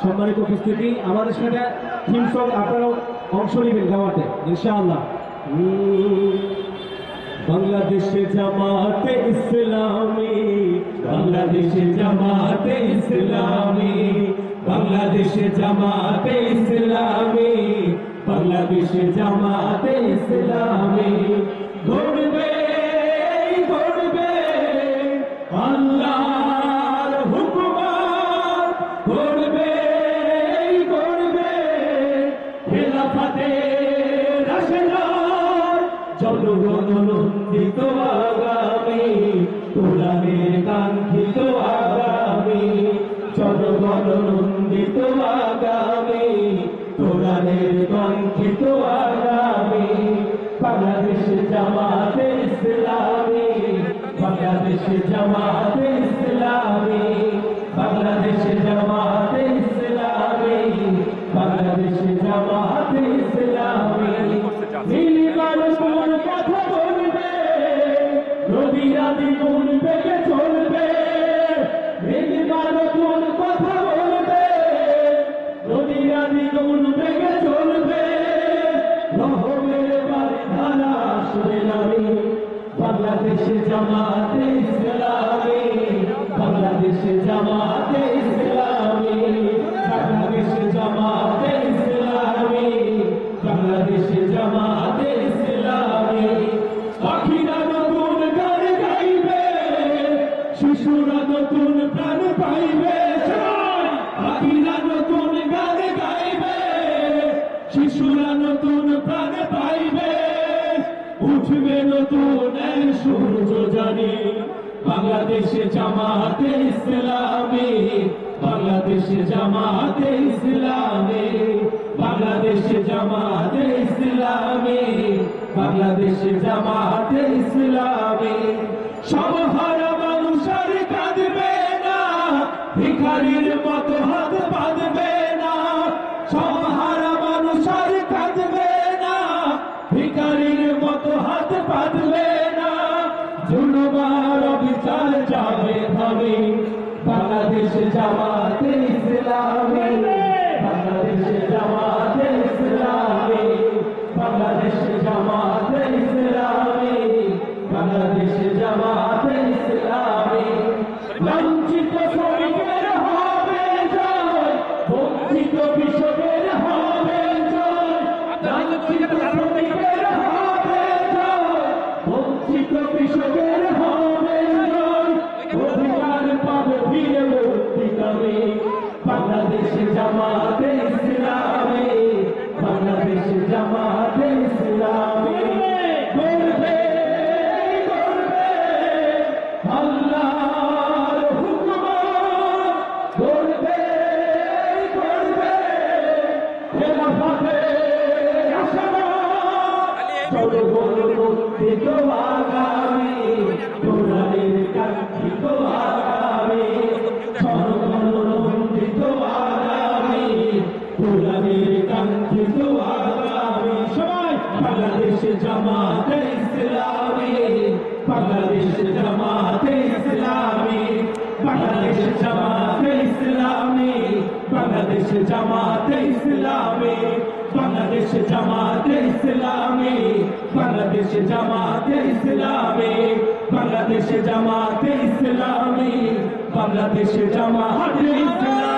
সম্মানিত উপস্থিতি, আমাদের সাথে থিম সং আপনারাও অংশ নেবেন গাওয়াতে ইনশাআল্লাহ। বাংলাদেশে জামাতে ইসলামী, বাংলাদেশে জামাতে ইসলামী, বাংলাদেশে জামাতে ইসলামী, বাংলাদেশে জামাতে ইসলামী। গড়বে গড়বে আল্লাহর হুকুমত, গড়বে গড়বে খেলাফতের রাশেদার, জনগণ নন্দিত আগামী, কোরআনের কাঙ্ক্ষিত আগামী, জনগণ নন্দিত আগামী, কোরআনের কাঙ্ক্ষিত আগামী। বাংলাদেশ জামাতে ইসলামী, বাংলাদেশ জামাতে ইসলামী, বাংলাদেশ জামাতে ইসলামী, বাংলাদেশ জামাতে ইসলামী। নীলিমার কোন কথা বলবে, নবীরা দ্বিগুণ বেগে চলবে। নীলিমার কোন কথা বলবে, নবীরা দ্বিগুণ বেগে চলবে। রহমের বাড়ি ধারা আসবে নামে, বাংলাদেশ জামাতে ইসলামী, বাংলাদেশ জামাতে ইসলামী, বাংলাদেশ জামাতে ইসলামী, বাংলাদেশ জামাতে ইসলামী। পাখিরা নতুন গান গাইবে, শিশুরা নতুন প্রাণ পাইবে। পাখিরা নতুন গান গাইবে, শিশুরা নতুন প্রাণ পাইবে। উঠবে নতুন সূর্য জানি, বাংলাদেশ জামাতে ইসলামী, বাংলাদেশ জামাতে ইসলামী, বাংলাদেশ জামাতে ইসলামী, বাংলাদেশ জামাতে ইসলামী। সবহারা মানুষ আর কাঁদবে না, ভিখারির মতো হাত বাঁধবে না। সবহারা মানুষ আর কাঁদবে না, ভিখারির মতো হাত বাঁধবে না। জুলুমার বিচার যাবে থামে, বাংলাদেশ জামাতে ইসলামী, বাংলাদেশ জামাতে ইসলামী, বাংলাদেশ জামাতে ইসলামী, বাংলাদেশ জামাতে ইসলামী। লাঞ্ছিত শ্রমিকের হবে জয়, বঞ্চিত কৃষকের হবে জয়। লাঞ্ছিত শ্রমিকের হবে জয়, বঞ্চিত কৃষকের হবে জয়। অধিকার পাবে ফিরে মুক্তিকামী, বাংলাদেশ জামাতে ইসলামী, বাংলাদেশ জামাতে ইসলামী। গড়বে গড়বে আল্লাহর হুকুমত, গড়বে গড়বে খেলাফতের রাশেদার, জনগণ নন্দিত আগামী, কোরআনের কাঙ্ক্ষিত আগামী, জনগণ নন্দিত আগামী, কোরআনের কাঙ্ক্ষিত আগামী। সবাই বাংলাদেশ জামাতে ইসলামী, বাংলাদেশ জামাতে ইসলামী, বাংলাদেশ জামাতে ইসলামী, বাংলাদেশ জামাতে ইসলামী, বাংলাদেশ জামাতে ইসলামী, বাংলাদেশ জামাতে ইসলামী, বাংলাদেশ জামাতে ইসলামী, বাংলাদেশ জামাতে ইসলামী।